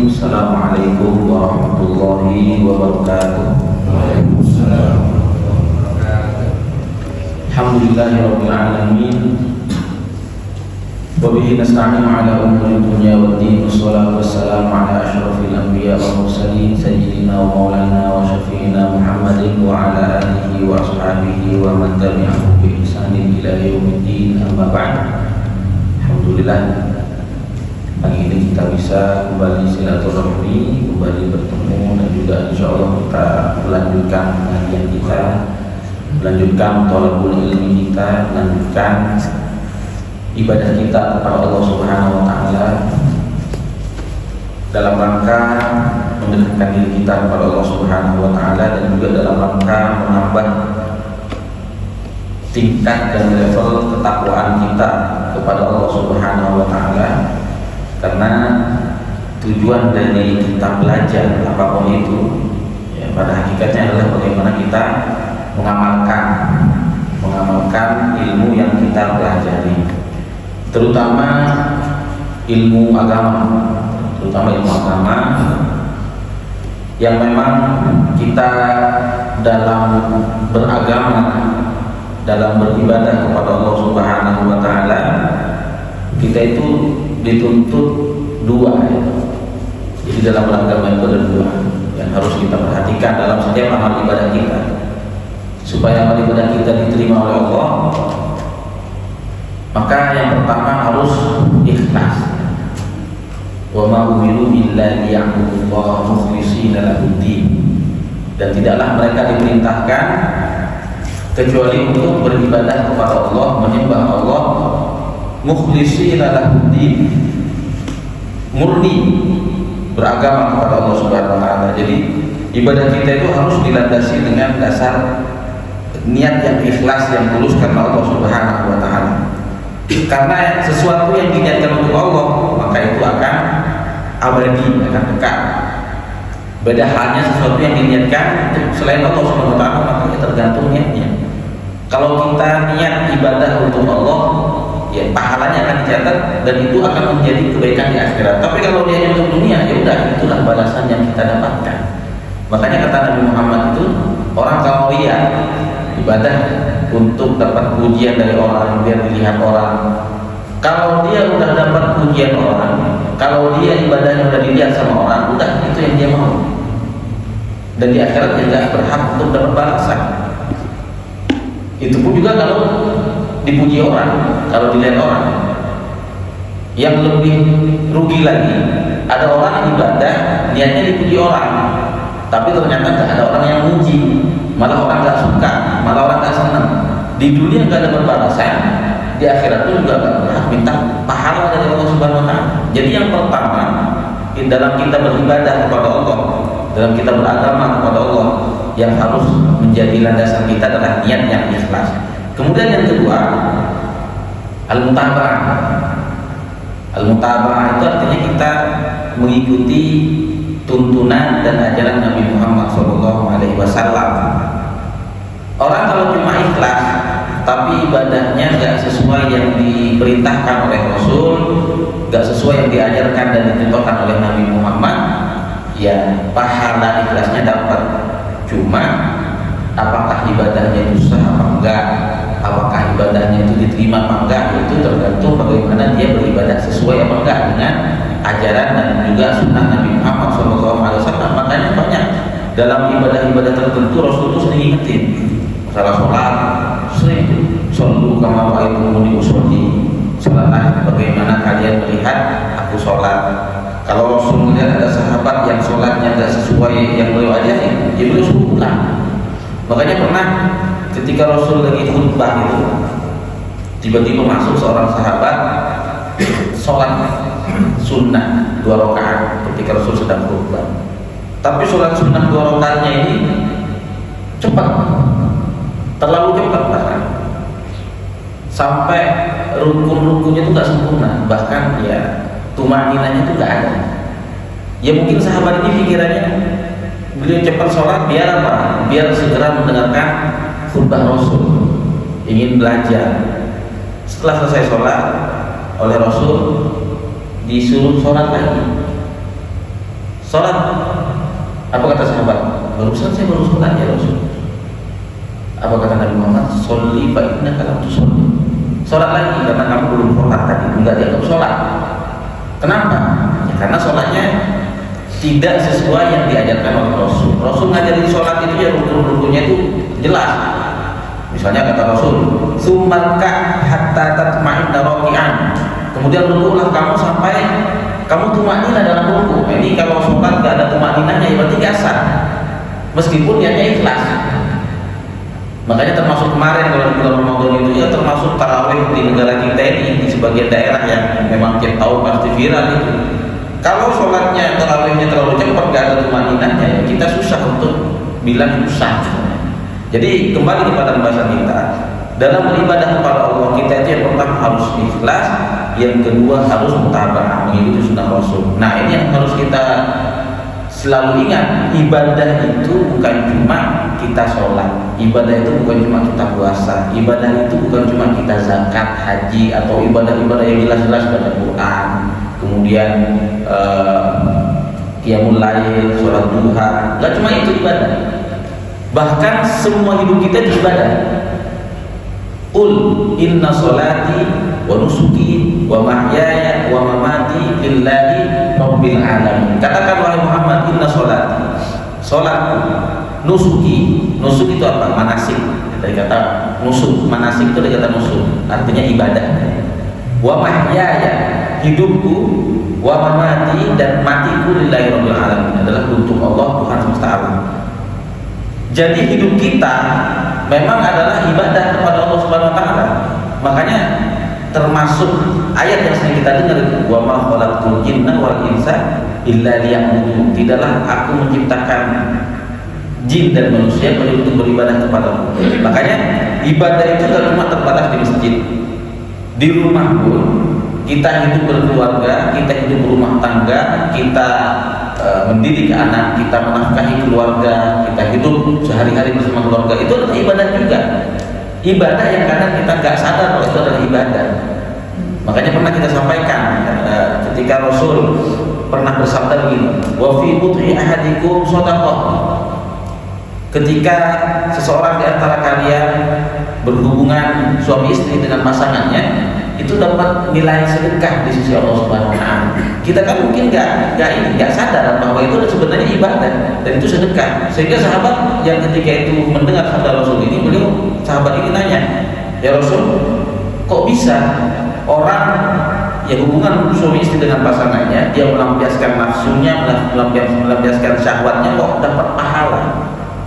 Assalamualaikum warahmatullahi wabarakatuh. Waalaikumsalam warahmatullahi wabarakatuh. Alhamdulillahirabbil alamin. Wa bihi nasta'inu ala umuri dunya waddin. Wassalatu wassalamu ala asyrafil anbiya wal mursalin sayyidina wa maulana wa syafi'ina Muhammadin wa ala alihi wa ashabihi wa man tabi'ahum bi ihsanin ila yaumiddin. Amma ba'd. Alhamdulillah, pagi ini kita bisa kembali silaturahmi, kembali bertemu, dan juga insyaallah kita melanjutkan pengajian kita, melanjutkan thalabul ilmi kita, melanjutkan ibadah kita kepada Allah Subhanahu wa taala dalam rangka mendekatkan diri kita kepada Allah Subhanahu wa taala, dan juga dalam rangka menambah tingkat dan level ketakwaan kita kepada Allah Subhanahu wa taala. Karena tujuan dari kita belajar apapun itu, ya, pada hakikatnya adalah bagaimana kita mengamalkan ilmu yang kita pelajari, terutama ilmu agama, yang memang kita dalam beragama, dalam beribadah kepada Allah Subhanahu wa taala, kita itu dituntut dua, ya. Jadi dalam beragama itu ada dua yang harus kita perhatikan dalam setiap amal ibadah kita, supaya amal ibadah kita diterima oleh Allah. Maka yang pertama harus ikhlas. Wa ma umiru illa liya'budullaha mukhlishina lahuddin. Dan tidaklah mereka diperintahkan kecuali untuk beribadah kepada Allah, menyembah Allah mukhlishina lahuddin, murni beragama kepada Allah Subhanahu wa taala. Jadi ibadah kita itu harus dilandasi dengan dasar niat yang ikhlas, yang tulus karena Allah Subhanahu wa taala. Karena sesuatu yang diniatkan untuk Allah, maka itu akan abadi, akan kekal. Beda halnya sesuatu yang diniatkan selain Allah Subhanahu wa taala, maka tergantung niatnya. Kalau kita niat ibadah untuk Allah, ya pahalanya akan dicatat dan itu akan menjadi kebaikan di akhirat. Tapi kalau dia untuk dunia, ya udah, itulah balasan yang kita dapatkan. Makanya kata Nabi Muhammad itu, orang kalau ria ibadah untuk dapat pujian dari orang, biar dilihat orang. Kalau dia udah dapat pujian orang, kalau dia ibadahnya udah dilihat sama orang, udah itu yang dia mau. Dan di akhirat dia nggak berhak untuk dapat balasan. Itu pun juga kalau dipuji orang, kalau dilihat orang. Yang lebih rugi lagi, ada orang ibadah niatnya dipuji orang, tapi ternyata nggak ada orang yang muji, malah orang nggak suka, malah orang nggak senang. Di dunia nggak ada balasan, di akhirat pun juga nggak berhak minta pahala dari Allah Subhanahu wa taala. Jadi yang pertama, dalam kita beribadah kepada Allah, dalam kita beragama kepada Allah, yang harus menjadi landasan kita adalah niat yang ikhlas. Kemudian yang kedua, al-mutaba'ah. Al-mutaba'ah itu artinya kita mengikuti tuntunan dan ajaran Nabi Muhammad SAW. Orang kalau cuma ikhlas tapi ibadahnya nggak sesuai yang diperintahkan oleh Rasul, nggak sesuai yang diajarkan dan dicontohkan oleh Nabi Muhammad, ya pahala ikhlasnya dapat, cuma apakah ibadahnya itu sah apa enggak, apakah ibadahnya itu diterima apa enggak, itu tergantung bagaimana dia beribadah sesuai apa enggak dengan ajaran dan juga sunnah Nabi Muhammad SAW. Makanya banyak dalam ibadah-ibadah tertentu Rasul itu sering ingetin masalah sholat, sering shollu kama ra'aitumuni usolli, sholatlah bagaimana kalian melihat aku sholat. Kalau Rasul melihat ada sahabat yang sholatnya tidak sesuai yang beliau ajarin, ya beliau suruh pulang. Makanya pernah ketika Rasul lagi khutbah itu, tiba-tiba masuk seorang sahabat sholat sunnah 2 rakaat ketika Rasul sedang khutbah. Tapi sholat sunnah 2 rakaatnya ini cepat, terlalu cepat, bahkan sampai rukun-rukunnya itu nggak sempurna, bahkan ya tumaninanya itu nggak ada. Ya mungkin sahabat ini pikirannya beliau cepat sholat biar apa? Biar segera mendengarkan khutbah Rasul, ingin belajar. Setelah selesai sholat oleh Rasul, disuruh sholat lagi. sholat. Apa kata sahabat? Barusan saya baru sholat ya Rasul. Apa kata Nabi Muhammad? Sholli fa innaka lam tusolli. Sholat lagi karena kamu belum sholat tadi, enggak dianggap sholat. Kenapa? Ya, karena sholatnya tidak sesuai yang diajarkan oleh Rasul. Rasul ngajarin sholat itu ya rukun-rukunnya itu jelas. Misalnya kata Rasul, "Tsummarka hatta tatma'inna raki'an." Kemudian rukulah kamu sampai kamu tumaknina dalam ruku. Ini kalau sholat gak ada tumakninanya ya berarti gak sah. Meskipun niatnya ikhlas. Makanya termasuk kemarin kalau di bulan Ramadan itu ya termasuk tarawih di negara kita ini di sebagian daerah yang memang tiap tahun pasti viral itu. Kalau sholatnya tarawihnya terlalu cepat gak ada tumakninanya ya kita susah untuk bilang itu sah. Jadi kembali kepada pembahasan kita, dalam beribadah kepada Allah kita itu yang pertama harus ikhlas, yang kedua harus mutaba'ah, mengikuti sunnah Rasul. Nah ini yang harus kita selalu ingat, ibadah itu bukan cuma kita sholat, ibadah itu bukan cuma kita puasa, ibadah itu bukan cuma kita zakat, haji, atau ibadah-ibadah yang jelas-jelas baca Quran, kemudian qiyamul lail, sholat duha. Gak cuma itu ibadah, bahkan semua hidup kita itu ibadah. Qul inna sholati wa nusuki wa mahyaya wa mamati lillahi rabbil alamin. Katakan wahai Muhammad, inna sholati, sholatku, nusuki, nusuk itu apa? Manasik. Dari kata nusuk, manasik itu dari kata nusuk, artinya ibadah. Wa mahyaya, hidupku, wa mamati, dan matiku lillahi rabbil alamin, adalah untuk Allah Tuhan semesta alam. Jadi hidup kita memang adalah ibadah kepada Allah Subhanahu wa taala. Makanya termasuk ayat yang sering kita dengar, wa ma khalaqtul jinna wal insa illa liya'budun. Tidaklah aku menciptakan jin dan manusia kecuali untuk beribadah kepada Allah. Makanya ibadah itu tidak cuma terbatas di masjid. Di rumah pun kita hidup berkeluarga, kita hidup berumah tangga, kita mendidik anak, kita menafkahi keluarga, kita hidup sehari-hari bersama keluarga, itu adalah ibadah juga. Ibadah yang kadang kita nggak sadar bahwa itu adalah ibadah. Makanya pernah kita sampaikan ketika Rasul pernah bersabda begini, wa fi but'i ahadikum shadaqah. Ketika seseorang di antara kalian berhubungan suami istri dengan pasangannya, itu dapat nilai sedekah di sisi Allah Subhanahu wa taala. Kita kan mungkin nggak sadar bahwa itu sebenarnya ibadah dan itu sedekah. Sehingga sahabat yang ketika itu mendengar sabda Rasul ini, sahabat ini nanya, "Ya Rasul, kok bisa orang ya hubungan suami istri dengan pasangannya, dia melampiaskan nafsunya, melampiaskan syahwatnya, kok dapat pahala?"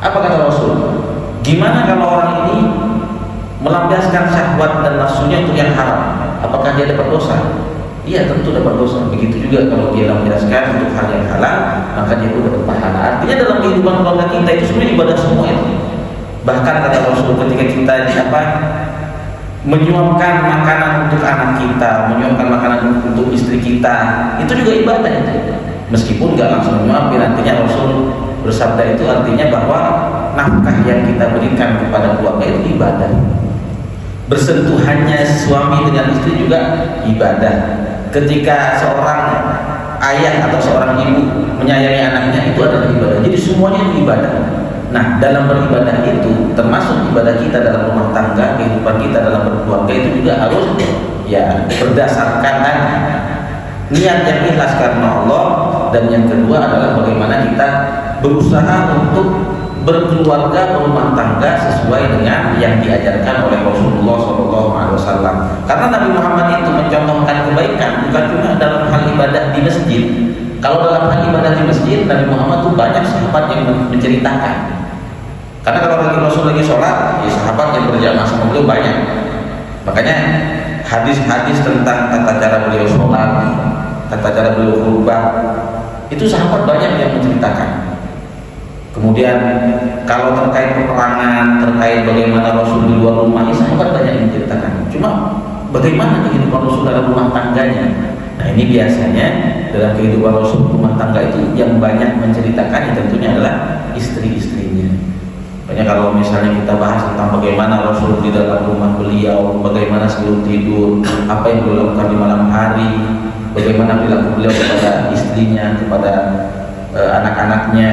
Apa kata Rasul? Gimana kalau orang ini melampiaskan syahwat dan nafsunya untuk yang haram? Apakah dia dapat dosa? Iya, tentu dapat dosa. Begitu juga kalau dia lampiaskan untuk hal yang halal, maka dia pun dapat pahala. Artinya dalam kehidupan keluarga kita itu sebenarnya ibadah semua itu. Bahkan kata Rasul ketika kita menyuapkan makanan untuk anak kita, menyuapkan makanan untuk istri kita, itu juga ibadah itu. Meskipun nggak langsung menyuapin, artinya Rasul bersabda itu artinya bahwa nafkah yang kita berikan kepada keluarga itu ibadah. Bersentuhannya suami dengan istri juga ibadah. Ketika seorang ayah atau seorang ibu menyayangi anaknya, itu adalah ibadah. Jadi semuanya itu ibadah. Nah, dalam beribadah itu termasuk ibadah kita dalam rumah tangga, kehidupan kita dalam berkeluarga itu juga harus ya berdasarkan niat yang ikhlas karena Allah, dan yang kedua adalah bagaimana kita berusaha untuk berkeluarga, berumah tangga sesuai dengan yang diajarkan oleh Rasulullah SAW. Karena Nabi Muhammad itu mencontohkan kebaikan bukan cuma dalam hal ibadah di masjid. Kalau dalam hal ibadah di masjid, Nabi Muhammad itu banyak sahabat yang menceritakan. Karena kalau Rasul lagi sholat, ya sahabat yang berjamaah sama beliau banyak. Makanya hadis-hadis tentang tata cara beliau sholat, tata cara beliau khutbah, itu sahabat banyak yang menceritakan. Kemudian kalau terkait peperangan, terkait bagaimana Rasul di luar rumah, sahabat banyak yang menceritakan. Cuma bagaimana kehidupan Rasul dalam rumah tangganya? Nah ini biasanya dalam kehidupan Rasul rumah tangga itu yang banyak menceritakan tentunya adalah istri-istrinya. Banyak kalau misalnya kita bahas tentang bagaimana Rasul di dalam rumah beliau, bagaimana sebelum tidur, apa yang beliau lakukan di malam hari, bagaimana perilaku beliau kepada istrinya, kepada anak-anaknya,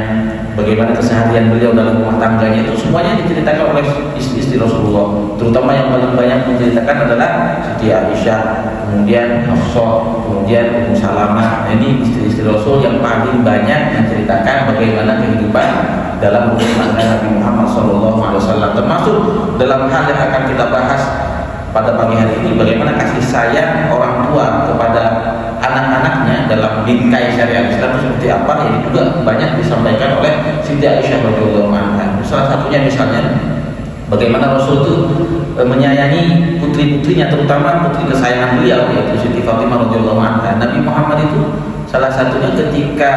bagaimana keseharian beliau dalam rumah tangganya, itu semuanya diceritakan oleh istri-istri Rasulullah. Terutama yang paling banyak menceritakan adalah Siti Aisyah, kemudian Hafsah, kemudian Ummu Salamah. Ini istri-istri Rasul yang paling banyak menceritakan bagaimana kehidupan dalam rumah tangga Nabi Muhammad SAW. Termasuk dalam hal yang akan kita bahas pada pagi hari ini, bagaimana kasih sayang orang tua kepada anak-anaknya dalam bingkai syariat Islam seperti apa, ini juga banyak disampaikan oleh Siti Aisyah radhiyallahu anha. Salah satunya misalnya bagaimana Rasul itu menyayangi putri-putrinya, terutama putri kesayangan beliau yaitu Siti Fatimah radhiyallahu anha. Nabi Muhammad itu salah satunya ketika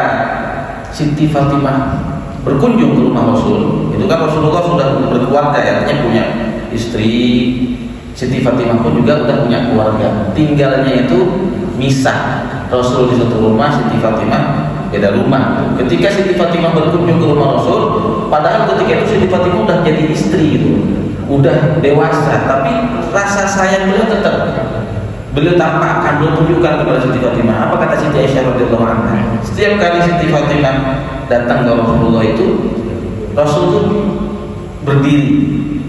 Siti Fatimah berkunjung ke rumah Rasul, itu kan Rasulullah sudah berkeluarga, artinya punya istri. Siti Fatimah pun juga sudah punya keluarga, tinggalnya itu misah. Rasul di satu rumah, Siti Fatimah beda rumah. Ketika Siti Fatimah berkunjung ke rumah Rasul, padahal ketika itu Siti Fatimah udah jadi istri gitu, udah dewasa, tapi rasa sayang beliau tetap beliau tampakkan, beliau tunjukkan kepada Siti Fatimah. Apa kata Siti Aisyah radhiyallahu anha? Setiap kali Siti Fatimah datang ke Rasulullah itu, Rasul itu berdiri,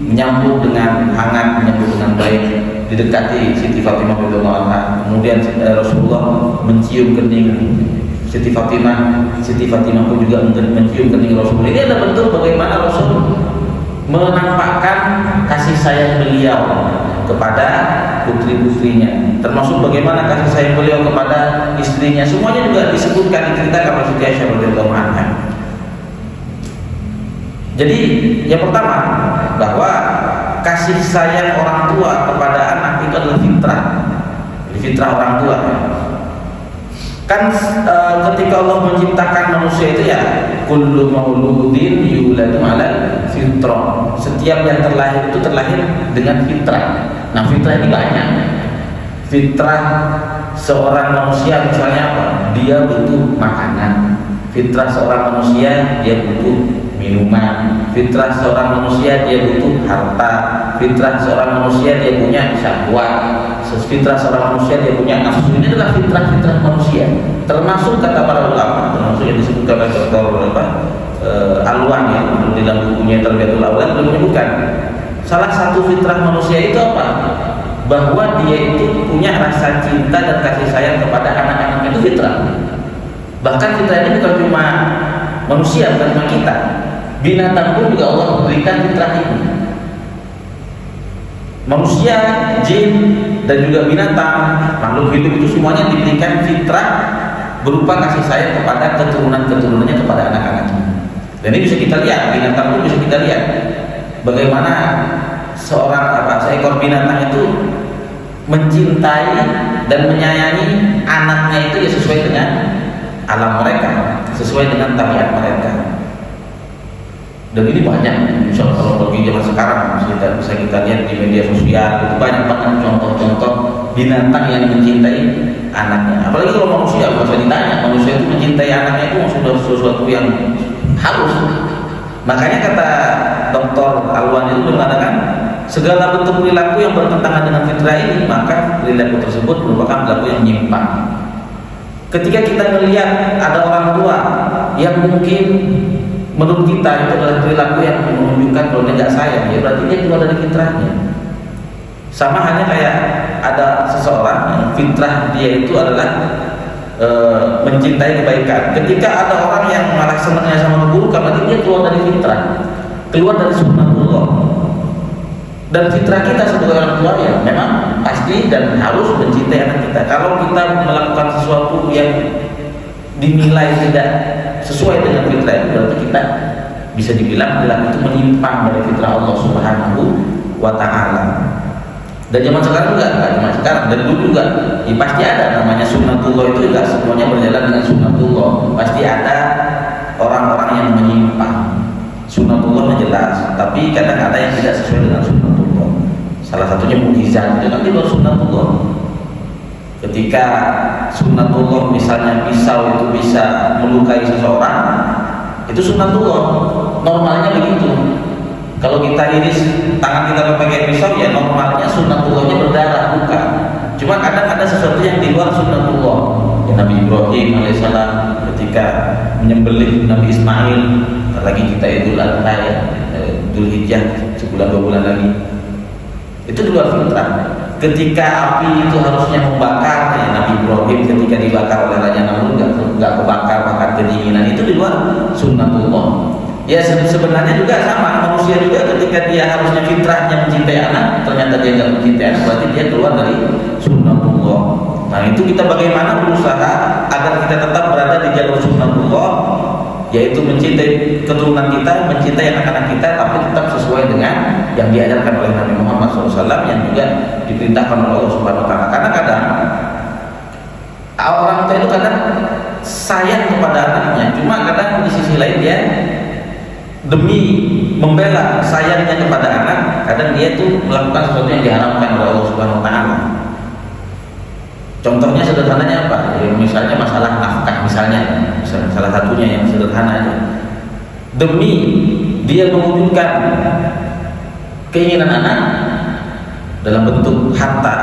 menyambut dengan hangat, menyambut dengan baik, didekati Siti Fatimah radhiyallahu anha. Kemudian Rasulullah mencium kening Siti Fatimah, Siti Fatimah pun juga mencium kening Rasul. Ini adalah bentuk bagaimana Rasul menampakkan kasih sayang beliau kepada putri-putrinya, termasuk bagaimana kasih sayang beliau kepada istrinya. Semuanya juga disebutkan, diceritakan oleh Siti Aisyah radhiyallahu anha. Jadi yang pertama, bahwa kasih sayang orang tua kepada anak itu adalah fitrah. Fitrah orang tua. Kan ketika Allah menciptakan manusia itu ya kullu mauludin yuladu ala fitrah. Setiap yang terlahir itu terlahir dengan fitrah. Nah, fitrah ini banyak. Fitrah seorang manusia misalnya apa? Dia butuh makanan. Fitrah seorang manusia dia butuh minuman. Fitrah seorang manusia dia butuh harta. Fitrah seorang manusia dia punya syahwat. Fitrah seorang manusia dia punya nafsu. Ini adalah fitrah-fitrah manusia. Termasuk kata para ulama, termasuk yang disebutkan oleh Dr. Alwan ya, di dalam bukunya Tarbiyatul Awlad menyebutkan salah satu fitrah manusia itu apa? Bahwa dia itu punya rasa cinta dan kasih sayang kepada anak-anak, itu fitrah. Bahkan fitrah ini bukan cuma manusia, bukan cuma kita. Binatang pun juga Allah berikan fitrah ini. Manusia, jin, dan juga binatang, makhluk hidup itu semuanya diberikan fitrah berupa kasih sayang kepada keturunan-keturunannya, kepada anak-anaknya. Dan ini bisa kita lihat, binatang pun bisa kita lihat bagaimana seekor binatang itu mencintai dan menyayangi anaknya itu ya sesuai dengan alam mereka, sesuai dengan tabiat mereka. Dan ini banyak, misalnya kalau bagi zaman sekarang bisa kita lihat di media sosial, itu banyak banget contoh-contoh binatang yang mencintai anaknya. Apalagi kalau manusia, kalau saya ditanya, manusia itu mencintai anaknya itu sudah sesuatu yang harus. Makanya kata Dr. Alwan itu mengatakan segala bentuk perilaku yang bertentangan dengan fitrah ini, maka perilaku tersebut merupakan perilaku yang menyimpang. Ketika kita melihat ada orang tua yang mungkin menurut kita itu adalah perilaku yang menunjukkan kalau dia nggak sayang, ya berarti dia keluar dari fitrahnya. Sama halnya kayak ada seseorang yang fitrah dia itu adalah mencintai kebaikan. Ketika ada orang yang malah senangnya sama keburukan, berarti dia keluar dari fitrah, keluar dari sunnatullah. Dan fitrah kita sebagai orang tua ya memang pasti dan harus mencintai anak kita. Kalau kita melakukan sesuatu yang dinilai tidak sesuai dengan fitrah itu, berarti kita bisa dibilang perilaku itu menyimpang dari fitrah Allah Subhanahu wa Ta'ala. Dan zaman sekarang juga, zaman sekarang dan dulu juga, ya pasti ada namanya sunnatullah, itu tidak semuanya berjalan dengan sunnatullah. Pasti ada orang-orang yang menyimpang. Sunnatullah jelas, tapi kadang ada yang tidak sesuai dengan sunnatullah. Salah satunya mukjizat, itu kan di luar sunnatullah. Ketika sunnatullah misalnya pisau itu bisa melukai seseorang, itu sunnatullah, normalnya begitu. Kalau kita iris tangan kita pakai pisau, ya normalnya sunnatullahnya berdarah, bukan. Cuma kadang ada sesuatu yang di luar sunnatullah, Nabi Ibrahim alaihissalam ketika menyembelih Nabi Ismail. Lagi kita Idul Adha ya, Idul Hijjah, sebulan 2 bulan lagi. Itu di luar fitrah. Ketika api itu harusnya membakar, ya, Nabi Ibrahim ketika dibakar oleh Raja Namrud nggak kebakar bahkan kedinginan, itu di luar sunnatullah. Ya sebenarnya juga sama, manusia juga ketika dia harusnya fitrahnya mencintai anak, ternyata dia nggak mencintai anak, berarti dia keluar dari sunnatullah. Nah itu kita bagaimana berusaha agar kita tetap berada di jalur sunnatullah, yaitu mencintai keturunan kita, mencintai anak-anak kita, tapi tetap sesuai dengan yang diajarkan oleh Nabi Muhammad SAW, yang juga diperintahkan oleh Allah Subhanahu Wa Taala. Karena kadang orang tua itu kadang sayang kepada anaknya, cuma kadang di sisi lain dia demi membela sayangnya kepada anak, kadang dia itu melakukan sesuatu yang diharamkan oleh Allah Subhanahu Wa Taala. Contohnya sederhananya apa? Ya, misalnya masalah nafkah, misalnya salah satunya yang sederhana aja. Demi dia mewujudkan keinginan anak dalam bentuk harta,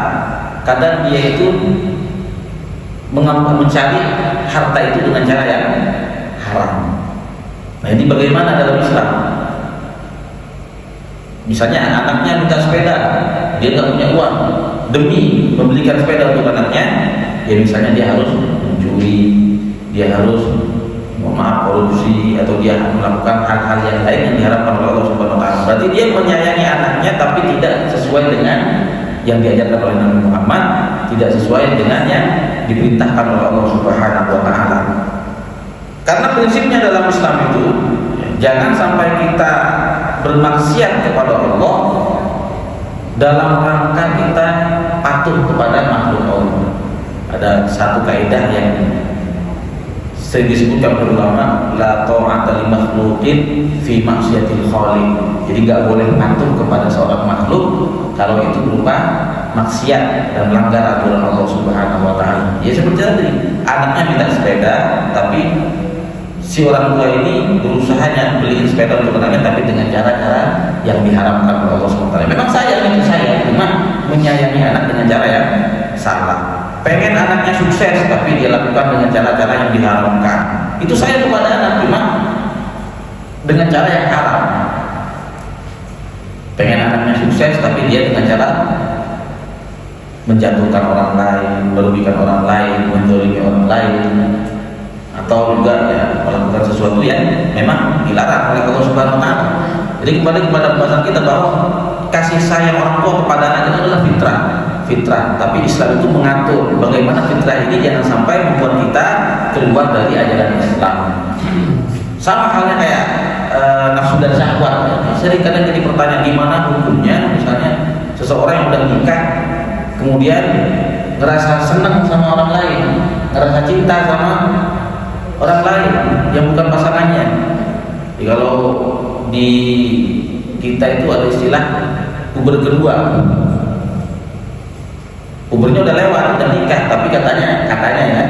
kadang dia itu mencari harta itu dengan cara yang haram. Nah ini bagaimana dalam Islam? Misalnya anaknya minta sepeda, dia nggak punya uang, demi membelikan sepeda untuk anaknya, ya misalnya dia harus mencuri, dia harus korupsi, atau dia melakukan hal-hal yang lain yang diharapkan oleh Allah Subhanahu Wa Taala. Berarti dia menyayangi anaknya, tapi tidak sesuai dengan yang diajarkan oleh Nabi Muhammad, tidak sesuai dengan yang diperintahkan oleh Allah Subhanahu Wa Taala. Karena prinsipnya dalam Islam itu, jangan sampai kita bermaksiat kepada Allah dalam rangka kita patuh kepada makhluk Allah. Ada satu kaidah yang sering disebutkan oleh ulama, la ta'ata li makhluqin fi maksiatil khaliq. Jadi nggak boleh patuh kepada seorang makhluk kalau itu berupa maksiat dan melanggar aturan Allah Subhanahu Wa Taala. Ya seperti tadi, anaknya minta sepeda, tapi si orang tua ini berusahanya beliin sepeda untuk anaknya, tapi dengan cara-cara yang diharamkan oleh Allah Subhanahu Wa Taala. Memang sayang itu sayang, cuma menyayangi anak dengan cara yang salah. Pengen anaknya sukses, tapi dia lakukan dengan cara-cara yang diharamkan. Itu sayang kepada anak, cuma dengan cara yang haram. Pengen anaknya sukses, tapi dia dengan cara menjatuhkan orang lain, merugikan orang lain, menzalimi orang lain, atau juga ya melakukan sesuatu yang memang dilarang oleh Allah Subhanahu Wa Taala. Jadi kembali kepada pembahasan kita bahwa kasih sayang orang tua kepada anak itu adalah fitrah. Tapi Islam itu mengatur bagaimana fitrah ini jangan sampai membuat kita keluar dari ajaran Islam. Sama halnya kayak nafsu dan syahwat. Sering kadang jadi pertanyaan, gimana hukumnya misalnya seseorang yang udah nikah kemudian ngerasa senang sama orang lain, ngerasa cinta sama orang lain yang bukan pasangannya. Jadi kalau di kita itu ada istilah puber kedua. Pubernya udah lewat, udah nikah, tapi katanya ya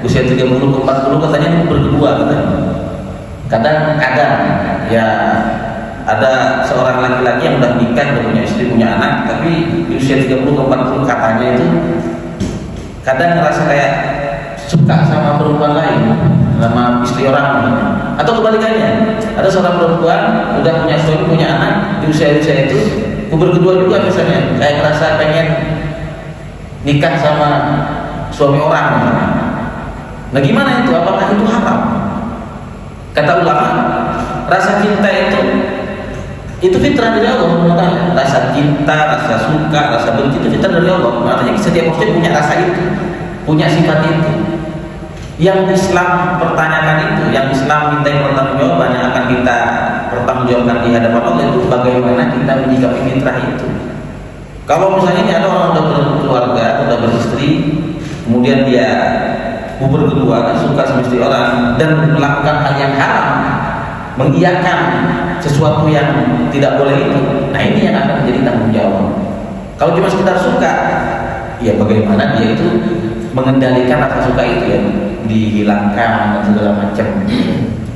usia 30 ke 40 katanya ini puber kedua katanya. Kadang ya ada seorang laki-laki yang udah nikah, udah punya istri, punya anak, tapi di usia 30 ke 40 katanya itu kadang ngerasa kayak suka sama perempuan lain, sama istri orang, atau kebalikannya. Ada seorang perempuan udah punya suami, punya anak, di usia itu puber kedua juga misalnya, kayak ngerasa pengen nikah sama suami orang. Nah gimana itu? Apakah itu haram? Kata ulama, rasa cinta itu fitrah dari Allah. Rasa cinta, rasa suka, rasa benci itu fitrah dari Allah. Artinya setiap muslim punya rasa itu, punya sifat itu. Yang Islam pertanyakan itu, yang Islam minta pertanggungjawaban, yang akan kita pertanggungjawabkan di hadapan Allah itu bagaimana kita menyikapi fitrah itu. Kalau misalnya ini ada orang udah berkeluarga, udah beristri, kemudian dia puber kedua, suka sama istri orang dan melakukan hal yang haram, mengiyakan sesuatu yang tidak boleh itu, nah ini yang akan menjadi tanggung jawab. Kalau cuma sekedar suka, ya bagaimana dia itu mengendalikan rasa suka itu ya, dihilangkan dan segala macam.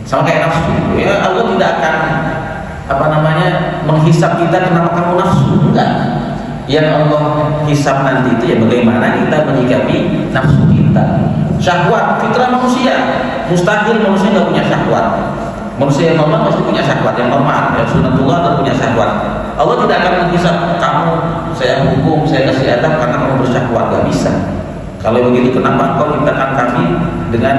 Sama kayak nafsu, ya Allah tidak akan menghisap kita kenapa kamu nafsu, enggak. Yang Allah hisap nanti itu ya bagaimana kita menyikapi nafsu kita. kita. Syahwat fitrah manusia, mustahil manusia nggak punya syahwat. Manusia yang normal pasti punya syahwat yang normal, yang sunatullah dan punya syahwat. Allah tidak akan menghisap kamu, saya hukum, saya kasih adab karena kamu bersyahwat, nggak bisa. Kalau begitu kenapa engkau ciptakan kami dengan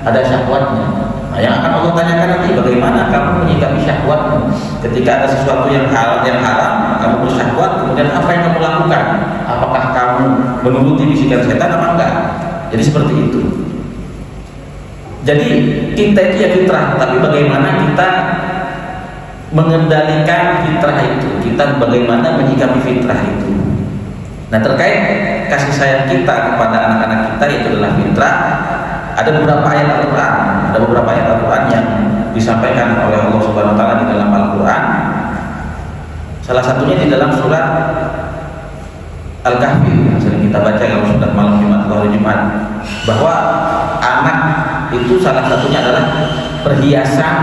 ada syahwatnya? Nah, yang akan Allah tanyakan nanti, bagaimana kamu menyikapi syahwatmu ketika ada sesuatu yang haram, kamu bersyahwat, kemudian apa yang kamu lakukan? Apakah kamu menuruti bisikan setan apa enggak? Jadi seperti itu. Jadi kita itu ya fitrah, tapi bagaimana kita mengendalikan fitrah itu, kita bagaimana menyikapi fitrah itu. Nah, terkait kasih sayang kita kepada anak-anak kita itu adalah fitrah. Ada beberapa ayat Al-Quran, yang disampaikan oleh Allah Subhanahu Wa Taala di dalam Al-Quran. Salah satunya di dalam surat Al-Kahfi yang sering kita baca kalau sudah malam Jumat atau hari Jumat, bahwa anak itu salah satunya adalah perhiasan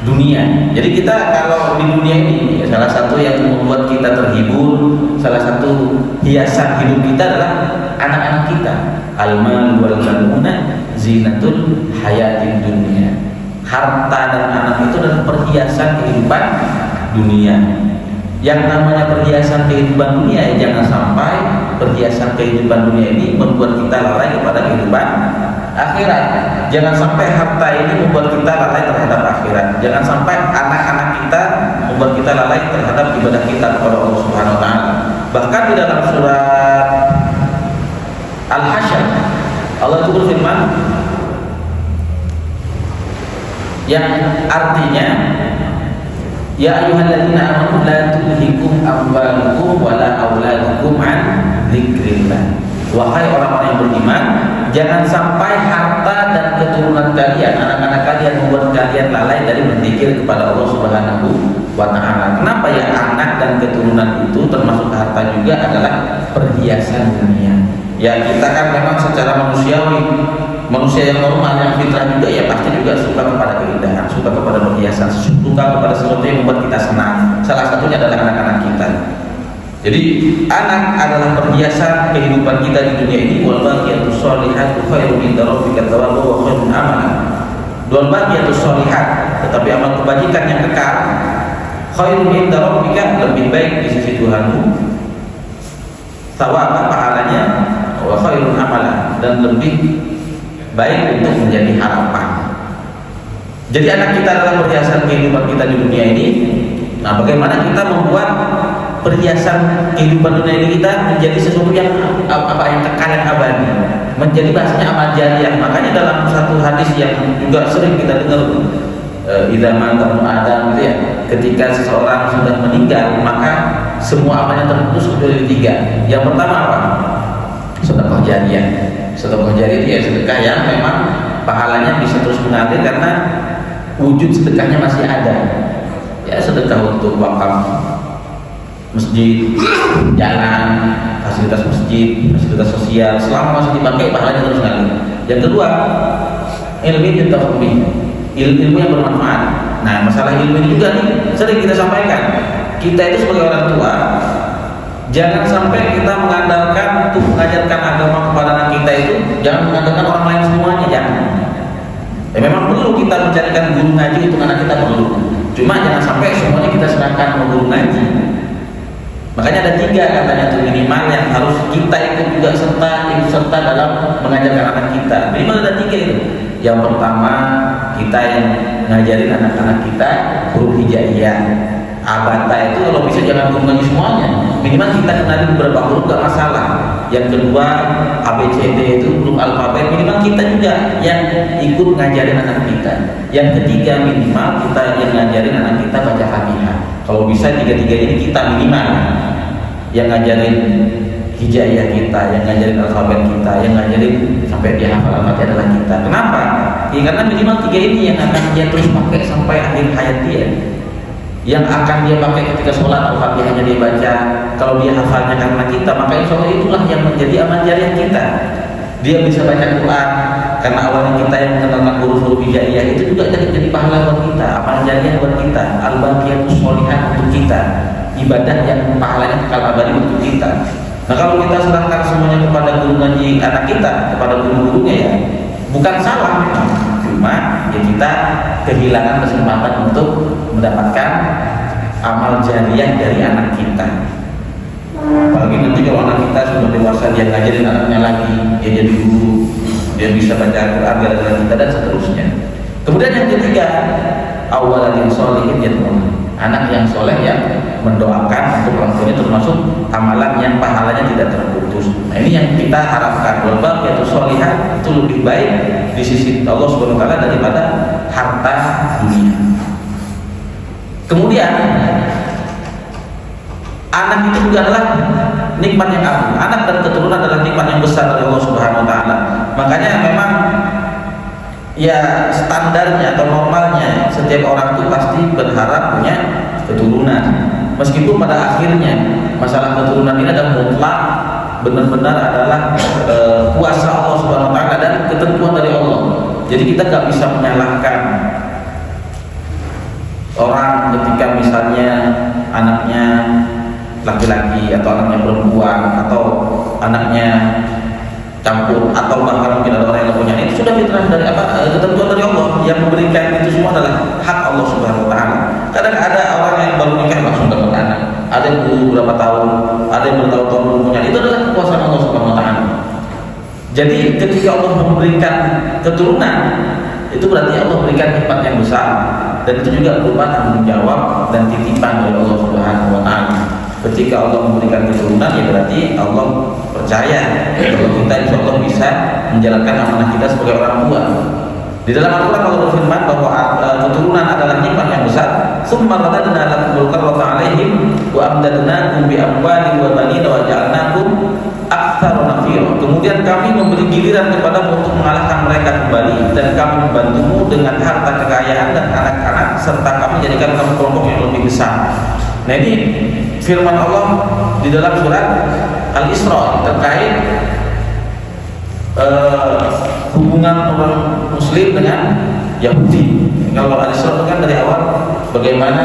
dunia. Jadi kita kalau di dunia ini salah satu yang membuat kita terhibur, salah satu hiasan hidup kita adalah anak-anak kita. Al-mal wal banuna zinatul hayatid dunia. Harta dan anak itu adalah perhiasan kehidupan dunia. Yang namanya perhiasan kehidupan dunia, jangan sampai perhiasan kehidupan dunia ini membuat kita lalai kepada kehidupan akhirat. Jangan sampai harta ini membuat kita lalai terhadap akhirat. Jangan sampai anak-anak kita membuat kita lalai terhadap ibadah kita kepada Allah Subhanahu Wa Taala. Bahkan di dalam surat Al-Hasyr Allah itu berfirman yang artinya, ya ayyuhalladzina amanu la tulhikum amwalukum wala auladukum an dzikrillah. Wahai orang-orang yang beriman, jangan sampai harta dan keturunan kalian, anak-anak kalian membuat kalian lalai dari berzikir kepada Allah Subhanahu Wa Taala. Kenapa ya? Anak dan keturunan itu termasuk harta juga adalah perhiasan dunia. Ya, kita kan memang secara manusiawi, manusia yang normal, yang fitrah juga ya pasti juga suka kepada keindahan, suka kepada perhiasan, suka kepada sesuatu yang membuat kita senang. Salah satunya adalah anak-anak kita. Jadi anak adalah perhiasan kehidupan kita di dunia ini. Wal baqiyatus sholihatu khairun inda rabbika thawaban wa khairun amalan. Wal baqiyatus sholihat, tetapi amal kebajikan yang kekal, khairun inda rabbika, lebih baik di sisi Tuhanmu, thawaban pahalanya, wa khairun amalan, dan lebih baik untuk menjadi harapan. Jadi anak kita adalah perhiasan kehidupan kita di dunia ini. Nah, bagaimana kita membuat perhiasan kehidupan dunia ini kita menjadi sesuatu yang kekal, yang abadi, menjadi bahasanya amal jariah. Makanya dalam satu hadis yang juga sering kita dengar, idza mata Adam, gitu ya, ketika seseorang sudah meninggal maka semua amalnya terputus kecuali 3. Yang pertama apa? Sedekah jariah. Sedekah jariah itu ya sedekah yang memang pahalanya bisa terus mengalir karena wujud sedekahnya masih ada. Ya, sedekah untuk wakaf masjid, jalan, fasilitas masjid, fasilitas sosial, selama masih dipakai pahalanya terus ngalir. Yang kedua, ilmu yuntafa'u, ilmu yang bermanfaat. Nah, masalah ilmu ini juga nih sering kita sampaikan. Kita itu sebagai orang tua, jangan sampai kita mengandalkan untuk mengajarkan agama kepada anak kita itu, jangan mengandalkan orang lain semuanya, jangan. Ya, memang perlu kita mencarikan guru ngaji untuk anak kita, perlu. Cuma jangan sampai semuanya kita serahkan ke guru ngaji. Makanya ada 3 katanya tuh minimal yang harus kita ikut juga ikut serta dalam mengajarkan anak kita. Minimal ada 3 itu. Yang pertama, kita yang ngajarin anak-anak kita huruf hijaiyah. Abata itu kalau bisa jangan guru ngaji semuanya. Minimal kita kenali beberapa huruf gak masalah. Yang kedua, ABCD itu huruf alfabet, minimal kita juga yang ikut ngajarin anak kita. Yang ketiga, minimal kita yang ngajarin anak kita baca Fatihah. Kalau bisa 3-3 ini kita minimal yang ngajarin hijaiyah kita, yang ngajarin alfabet kita, yang ngajarin sampai dia hafal Al-Fatihah adalah kita. Kenapa? Ya, karena minimal 3 ini yang akan dia terus pakai sampai akhir hayat dia. Yang akan dia pakai ketika sholat, Al-Fatihahnya dia baca. Kalau dia hafalnya karena kita, maka insya Allah itulah yang menjadi amal jariah kita. Dia bisa baca Quran karena awalnya kita yang mengenalkan huruf-huruf hijaiyah, itu juga jadi pahala buat kita, amal jariah buat kita, al-baqiyatus sholihat untuk kita, ibadah yang pahalanya kekal abadi untuk kita. Nah kalau kita serahkan semuanya kepada guru ngaji anak kita, kepada guru-gurunya ya bukan salah memang, cuma ya kita kehilangan kesempatan untuk mendapatkan amal jariah dari anak kita. Apalagi nanti kalau anak kita sudah dewasa, dia ngajarin anaknya lagi, dia jadi guru, dia bisa baca Al-Quran gara-gara kita dan seterusnya. Kemudian yang ketiga, awaladin sholihin yad'ulahu, anak yang soleh yang mendoakan untuk orang tuanya, termasuk amalan yang pahalanya tidak terputus. Nah ini yang kita harapkan, wal yaitu sholihah itu lebih baik di sisi Allah Subhanahu wa taala daripada harta dunia. Kemudian anak itu juga adalah nikmat yang agung. Anak dan keturunan adalah nikmat yang besar dari Allah Subhanahu wa taala. Makanya memang ya standarnya atau normalnya setiap orang itu pasti berharap punya keturunan. Meskipun pada akhirnya masalah keturunan ini adalah mutlak, benar-benar adalah kuasa Allah Subhanahu wa taala dan ketentuan dari Allah. Jadi kita nggak bisa menyalahkan orang ketika misalnya anaknya laki-laki atau anaknya perempuan atau anaknya campur atau bahkan mungkin ada orang yang punya, itu sudah fitrah dari ketentuan dari Allah. Yang memberikan itu semua adalah hak Allah Subhanahu wa taala. Kadang ada orang yang baru nikah langsung dapat anak, ada yang beberapa tahun, ada yang bertahun-tahun belum punya, itu adalah kekuasaan Allah Subhanahu wa taala. Jadi ketika Allah memberikan keturunan, itu berarti Allah berikan nikmat yang besar, dan itu juga berupa tanggung jawab dan titipan dari Allah Subhanahu wa taala. Ketika Allah memberikan keturunan, ya berarti Allah percaya kalau kita insya Allah bisa menjalankan amanah kita sebagai orang tua. Di dalam Al-Quran Allah berfirman bahwa keturunan adalah nikmat yang besar. Summa radadna lakumul karrata 'alaihim wa amdadnakum bi amwalin wa banin wa ja'alnakum aktsara nafira. Kemudian kami memberi giliran kepadamu untuk mengalahkan mereka kembali, dan kami membantumu dengan harta kekayaan dan anak-anak, serta kami jadikan kamu kelompok yang lebih besar. Nah ini firman Allah di dalam surat Al-Isra terkait hubungan orang Muslim dengan Yahudi. Kalau Al-Isra itu kan dari awal bagaimana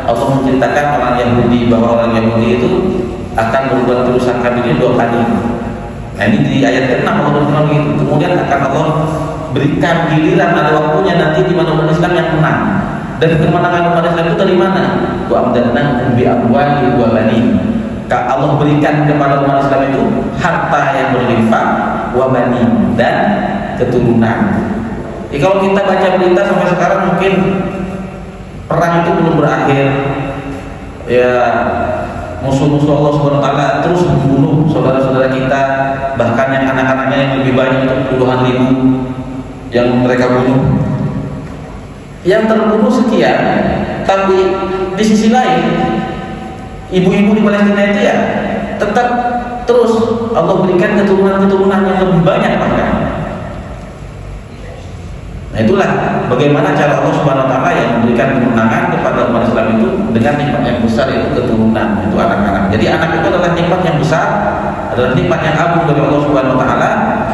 Allah menceritakan orang Yahudi, bahwa orang Yahudi itu akan berbuat kerusakan ini 2 kali. Nah ini di ayat ke-6 Allah berfirman begitu. Kemudian akan Allah berikan giliran, ada waktunya nanti di mana umat Islam yang menang. Dan kemenangan umat Islam itu dari mana? Wa amdadnahum bi amwalin wa banin. Allah berikan kepada umat Islam itu harta yang berlimpah, wa banin, dan keturunan. Jadi kalau kita baca berita sampai sekarang mungkin perang itu belum berakhir. Ya musuh-musuh Allah Subhanahu wa taala terus membunuh saudara-saudara kita, bahkan yang anak-anaknya yang lebih banyak itu puluhan ribu yang mereka bunuh. Yang terbunuh sekian, tapi di sisi lain ibu-ibu di Palestina itu ya tetap terus Allah berikan keturunan-keturunan yang lebih banyak bahkan. Nah itulah bagaimana cara Allah Subhanahu wa taala yang memberikan kemenangan kepada umat Islam itu dengan nikmat yang besar, yaitu keturunan, itu anak-anak. Jadi anak itu adalah nikmat yang besar, adalah nikmat yang agung dari Allah Subhanahu wa taala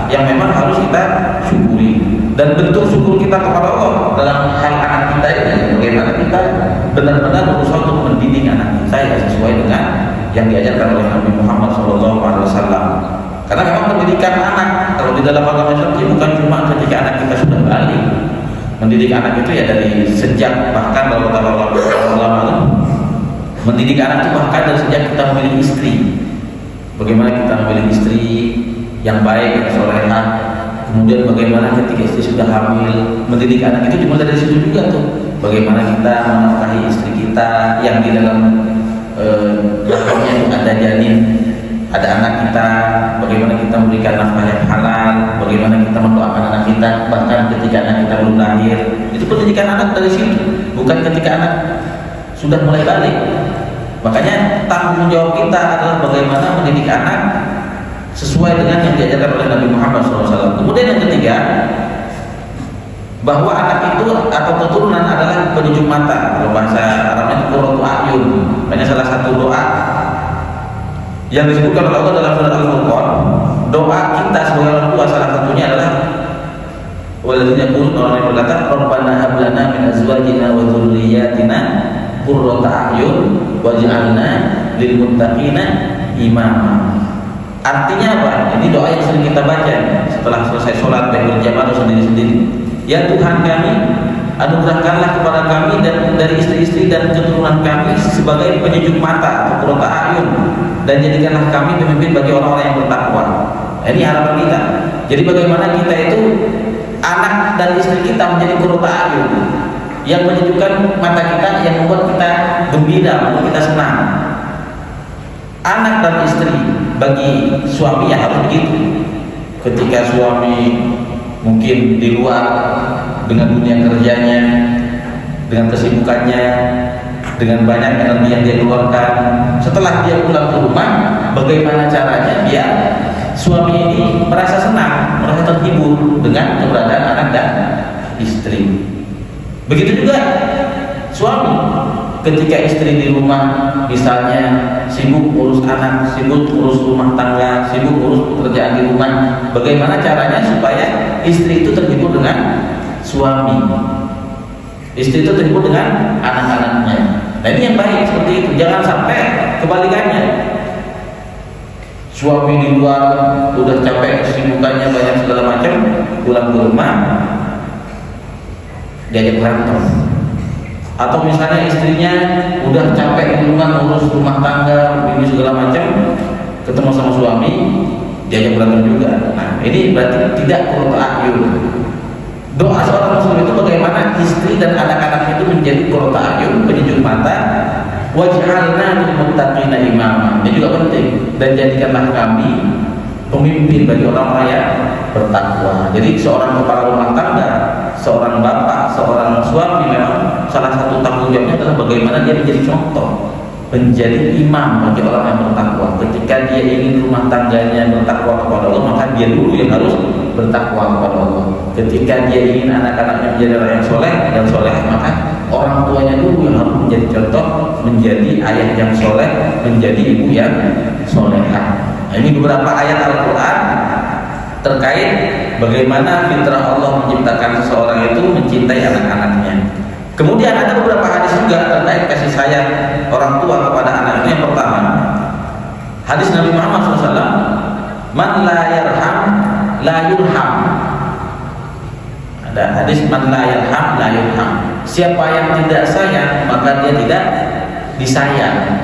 yang memang harus kita syukuri. Dan bentuk syukur kita kepada Allah dalam hal anak kita ini, bagaimana kita benar-benar berusaha untuk mendidik anak kita ya sesuai dengan yang diajarkan oleh Nabi Muhammad SAW. Karena memang pendidikan anak kalau di dalam agama Islam itu bukan cuma ketika anak kita sudah balik. Mendidik anak itu ya dari sejak, bahkan kalau kata ulama itu mendidik anak itu bahkan dari sejak kita memilih istri. Bagaimana kita memilih istri yang baik, yang solehah. Kemudian bagaimana ketika istri sudah hamil, mendidik anak itu cuma dari situ juga tuh. Bagaimana kita menafkahi istri kita yang di dalam rahimnya itu ada janin, ada anak kita. Bagaimana kita memberikan nafkah yang halal, bagaimana kita mendoakan anak kita bahkan ketika anak kita belum lahir. Itu pendidikan anak dari situ, bukan ketika anak sudah mulai balik. Makanya tanggung jawab kita adalah bagaimana mendidik anak sesuai dengan yang diajarkan oleh Nabi Muhammad SAW. Kemudian yang ketiga, bahwa anak itu atau keturunan adalah penunjuk mata. Kalau bahasa Arabnya itu qurratu a'yun. Banyak salah satu doa yang disebutkan oleh Allah dalam surat Al-Furqan. Doa kita sebagai orang tua salah satunya adalah waladzina yaqulun, orang yang berkata Rabbana hab lana min azwajina wa dzurriyyatina qurrata a'yun waj'alna lil muttaqina imama. Artinya apa? Ini doa yang sering kita baca setelah selesai sholat baik berjamaah atau sendiri-sendiri. Ya Tuhan kami, anugerahkanlah kepada kami dan dari istri-istri dan keturunan kami sebagai penyejuk mata atau qurrata a'yun, dan jadikanlah kami pemimpin bagi orang-orang yang bertakwa. Ini harapan kita. Jadi bagaimana kita itu anak dan istri kita menjadi qurrata a'yun, yang menyejukkan mata kita, yang membuat kita gembira, membuat kita senang. Anak dan istri bagi suami ya harus begitu. Ketika suami mungkin di luar dengan dunia kerjanya, dengan kesibukannya, dengan banyak energi yang dia keluarkan, setelah dia pulang ke rumah, bagaimana caranya biar suami ini merasa senang, merasa terhibur dengan keberadaan anak dan istri. Begitu juga suami, ketika istri di rumah misalnya sibuk urus anak, sibuk urus rumah tangga, sibuk urus pekerjaan di rumah, bagaimana caranya supaya istri itu terhibur dengan suami, istri itu terhibur dengan anak-anaknya. Nah ini yang baik seperti itu. Jangan sampai kebalikannya, suami di luar udah capek kesibukannya banyak segala macam, pulang ke rumah diajak berantem. Atau misalnya istrinya udah capek di rumah ngurus rumah tangga, ini segala macam, ketemu sama suami diajak berantem juga. Nah ini berarti tidak qurrata a'yun. Doa seorang muslim itu bagaimana istri dan anak-anak itu menjadi qurrata a'yun, penyejuk mata. Waj'alna lil muttaqina imama. Ini juga penting. Dan jadikanlah kami pemimpin bagi orang-orang yang bertakwa. Jadi seorang kepala rumah tangga, seorang bapak, seorang suami memang salah satu tanggung jawabnya adalah bagaimana dia menjadi contoh, menjadi imam bagi orang yang bertakwa. Ketika dia ingin rumah tangganya bertakwa kepada Allah, maka dia dulu yang harus bertakwa kepada Allah. Ketika dia ingin anak-anaknya menjadi orang yang soleh dan soleh, maka orang tuanya dulu yang harus menjadi contoh, menjadi ayah yang soleh, menjadi ibu yang solehah. Nah, ini beberapa ayat Al-Quran terkait bagaimana fitrah Allah menciptakan seseorang itu mencintai anak-anaknya. Kemudian ada beberapa hadis juga terkait kasih sayang orang tua kepada anaknya. Yang pertama, hadis Nabi Muhammad SAW, man la yarham la yurham. Ada hadis man la yarham la yurham. Siapa yang tidak sayang maka dia tidak disayang.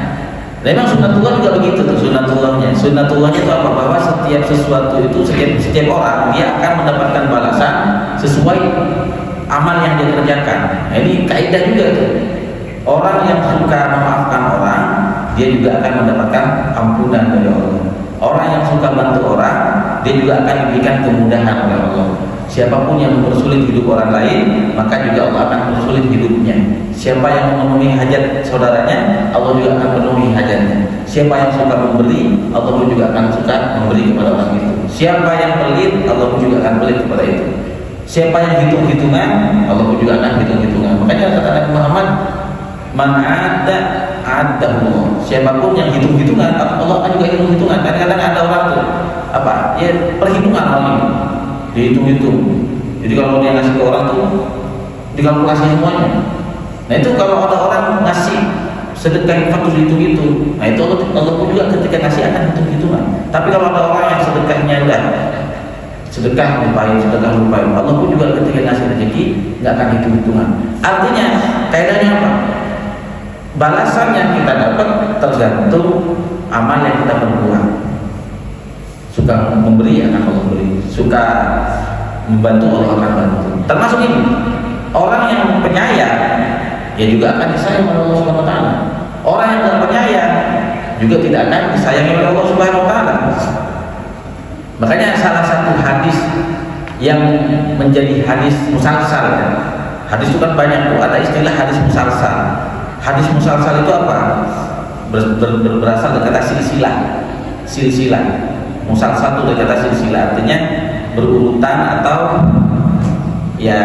Memang sunnatullah juga begitu tuh, sunnatullahnya. Sunnatullahnya itu apa? Bahwa setiap sesuatu itu, setiap orang dia akan mendapatkan balasan sesuai amal yang dia kerjakan. Nah, ini kaidah juga tuh. Orang yang suka memaafkan orang, dia juga akan mendapatkan ampunan dari Allah. Orang yang suka bantu orang, dia juga akan diberikan kemudahan oleh Allah. Siapapun yang mempersulit hidup orang lain, maka juga Allah akan mempersulit hidupnya. Siapa yang memenuhi hajat saudaranya, Allah juga akan memenuhi hajatnya. Siapa yang suka memberi, Allah pun juga akan suka memberi kepada orang itu. Siapa yang pelit, Allah pun juga akan pelit kepada itu. Siapa yang hitung-hitungan, Allah pun juga akan hitung-hitungan. Makanya kata Nabi Muhammad, man ada Allah. Siapapun yang hitung-hitungan, Allah akan juga hitung-hitungan. Kadang-kadang ada orang tuh apa? Ya perhitungan orang ini. Dihitung-hitung. Jadi kalau dia ngasih ke orang tuh dikalkulasi semuanya. Nah itu kalau ada orang ngasih sedekah infak terus dihitung-hitung, nah itu Allah pun juga ketika ngasih akan hitung-hitungan. Tapi kalau ada orang yang sedekahnya udah sedekah lupain, Allah pun juga ketika ngasih rezeki nggak akan hitung-hitungan. Artinya kaidahnya apa? Balasan yang kita dapat tergantung amal yang kita perbuat. Suka memberi akan Allah beri, suka membantu Allah akan bantu. Termasuk ini orang yang penyayang, ya juga akan disayang oleh Allah Subhanahu Wa Taala. Orang yang tidak penyayang juga tidak akan disayangi oleh Allah Subhanahu Wa Taala. Makanya salah satu hadis yang menjadi hadis musalsal, hadis itu kan banyak tuh, ada istilah hadis musalsal. Hadis musalsal itu apa? Berasal dari kata silsilah. Musalsal itu dari kata silsilah, artinya berurutan atau ya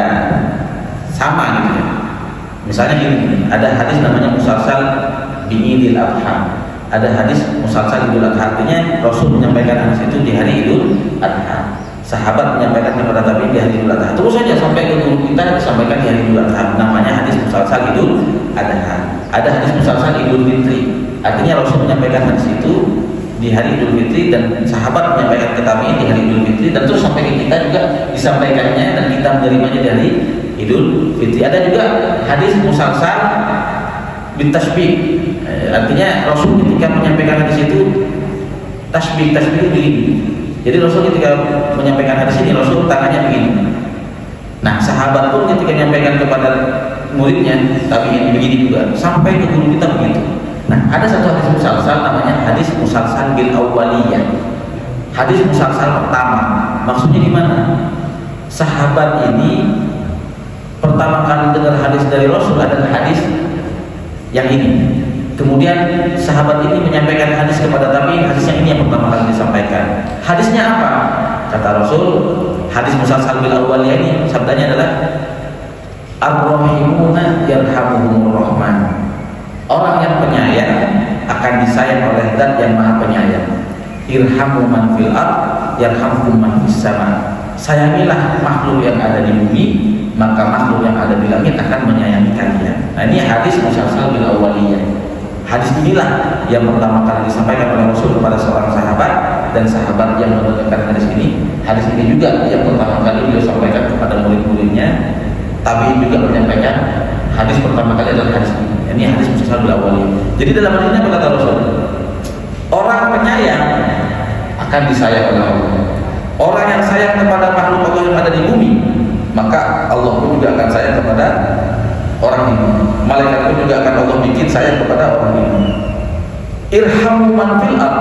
sama gitu ya. Misalnya gini, ada hadis namanya musalsal bi'idil adha. Ada hadis musalsal Idul Adha, artinya Rasul menyampaikan hadis itu di hari Idul Adha. Sahabat menyampaikan kepada tabi'in di hari Idul Adha. Terus saja sampai ke guru kita disampaikan di hari Idul Adha. Namanya hadis musalsal Idul Adha. Ada hadis musalsal Idul Fitri. Artinya Rasul menyampaikan hadis itu di hari Idul Fitri, dan sahabat menyampaikan ke tabi'in di hari Idul Fitri, dan terus sampai ke kita juga disampaikannya dan kita menerimanya dari Idul Fitri. Ada juga hadis musalsal bitasbih, artinya Rasul ketika menyampaikan hadis itu tasbih begini. Jadi Rasul ketika menyampaikan hadis ini, Rasul tangannya begini. Nah, sahabat pun ketika menyampaikan kepada muridnya tabi'in begini juga, sampai ke guru kita begitu. Nah, ada satu hadis musalsal namanya hadis musalsal bil awwaliyah. Hadis musalsal pertama. Maksudnya gimana? Sahabat ini pertama kali dengar hadis dari Rasul adalah hadis yang ini. Kemudian sahabat ini menyampaikan hadis kepada tabi'in, hadis yang ini yang pertama kali disampaikan. Hadisnya apa? Kata Rasul, hadis musalsal bil awwaliyah ini sabdanya adalah ar-rahimuna yarhamuhumur rahman. Orang yang penyayang akan disayang oleh Zat yang Maha Penyayang. Irhamu man fil ard yarhamkum man fis sama. Sayangilah makhluk yang ada di bumi, maka makhluk yang ada di langit akan menyayangi kalian. Nah, ini hadis musalsal bil awwaliyah. Hadis inilah yang pertama kali disampaikan oleh Rasul kepada seorang sahabat, dan sahabat yang mendengarkan hadis ini. Hadis ini juga yang pertama kali beliau sampaikan kepada murid-muridnya. Tabi'in juga menyampaikan hadis pertama kali adalah hadis ini. Ini hadis musalsal bil awwaliyah. Jadi dalam hadis ini apa kata Rasul? Orang penyayang akan disayang oleh Allah. Orang yang sayang kepada makhluk Allah yang ada di bumi, maka Allah pun juga akan sayang kepada orang ini. Malaikat pun juga akan Allah bikin sayang kepada orang ini. Irhamu man fil ard.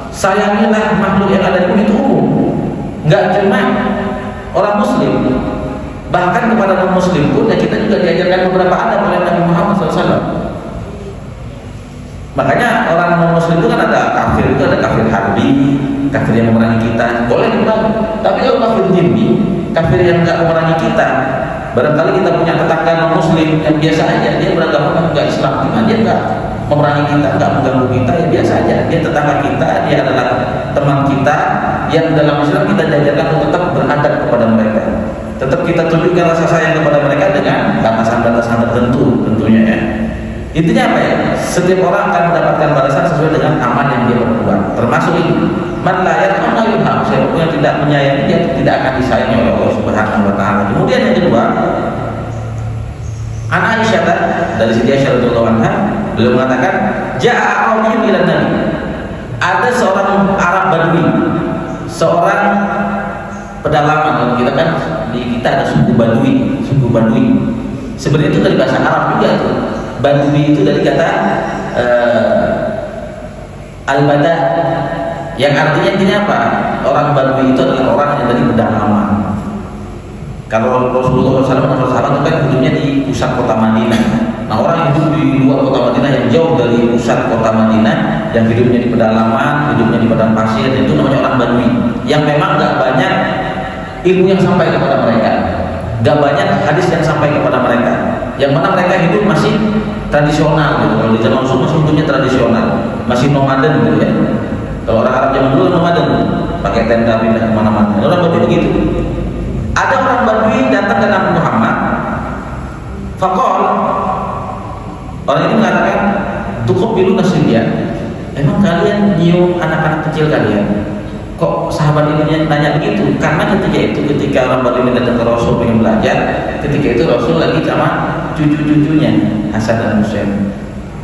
Sayangilah makhluk yang ada di bumi, itu umum. Enggak cuma orang muslim. Bahkan kepada non muslim pun, ya kita juga diajarkan beberapa adab oleh Nabi Muhammad SAW. Makanya orang non muslim itu kan ada kafir, itu ada kafir harbi, kafir yang memerangi kita, boleh diperangi. Tapi kalau kafir zimmi, kafir yang enggak memerangi kita, barangkali kita punya tetangga non muslim yang biasa aja, dia beragama enggak Islam, cuma dia enggak memerangi kita, enggak mengganggu kita, ya biasa aja. Dia tetangga kita, dia adalah teman kita yang dalam Islam kita diajarkan untuk tetap beradab kepada mereka. Tetap kita tunjukkan rasa sayang kepada mereka dengan batasan-batasan tertentu tentunya ya. Intinya apa ya? Setiap orang akan mendapatkan balasan sesuai dengan amal yang dia perbuat. Termasuk ini, man la yarham la yurham. Siapa yang tidak menyayangi dia tidak akan disayangi oleh Allah Subhanahu wa taala. Kemudian yang kedua, An Aisyah dari Siti Aisyah radhiyallahu anha, beliau mengatakan, ja'a Arabiyyun ila Nabi. Ada seorang Arab Badui, seorang pedalaman. Kalau kita kan di kita ada suku Badui, sebenarnya itu dari bahasa Arab juga tuh. Badui itu dari kata al-bada, yang artinya apa? Orang Badui itu adalah orang yang dari pedalaman. Kalau Rasulullah SAW dan sahabat itu kan hidupnya di pusat kota Madinah. Nah, orang yang hidup di luar kota Madinah, yang jauh dari pusat kota Madinah, yang hidupnya di pedalaman, hidupnya di padang pasir, itu namanya orang Badui. Yang memang gak banyak ilmu yang sampai kepada mereka, gak banyak hadis yang sampai kepada mereka. Yang mana mereka hidup masih tradisional gitu. Kalau di zaman Rasul masih hidupnya tradisional, masih nomaden gitu ya. Kalau orang Arab zaman dulu nomaden, pakai tenda pindah kemana-mana. Orang Badui begitu. Ada orang Badui datang ke Nabi Muhammad. Faqal, orang ini mengatakan, tuqbilu nasibya. Emang kalian nyium anak-anak kecil kalian? Kok sahabat ini nanya begitu? Karena ketika orang Badui datang ke Rasul ingin belajar, ketika itu Rasul lagi sama cucu-cucunya Hasan dan Husain.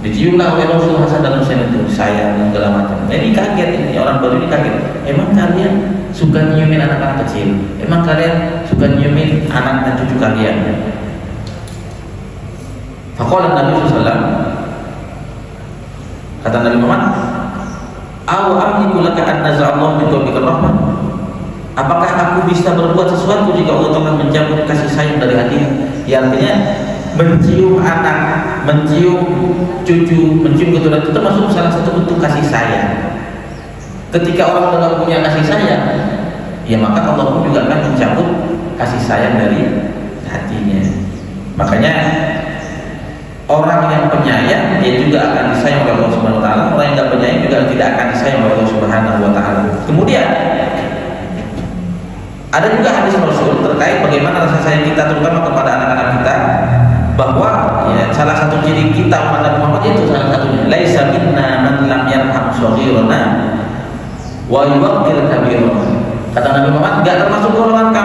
Diciumlah oleh Rasul Hasan dan Husain itu, sayang dan segala macam. Jadi kaget ini orang Badui ini kaget. Emang kalian suka nyiumin anak-anak kecil? Emang kalian suka nyiumin anak dan cucu kalian? Faqala Nabi SAW, kata Nabi Muhammad, aw amliku laka an naz'allahu min qalbika rahmah. Apakah aku bisa berbuat sesuatu jika Allah telah mencabut kasih sayang dari hatimu? Ya, artinya mencium anak, mencium cucu, mencium keturunan itu termasuk salah satu bentuk kasih sayang. Ketika orang tidak punya kasih sayang, ya maka Allah pun juga akan mencabut kasih sayang dari hatinya. Makanya orang yang penyayang dia juga akan disayang oleh Allah Subhanahu wa taala. Orang yang tidak penyayang juga tidak akan disayang oleh Allah Subhanahu wa taala. Kemudian ada juga hadis Rasul terkait bagaimana rasa sayang kita terutama kepada anak-anak kita. bahwa ya, salah satu ciri kita umat Nabi Muhammad itu salah satunya laisa minna man lam yarham shaghirana wa yuwaqqir kabirana. Kata Nabi Muhammad, enggak termasuk golongan kami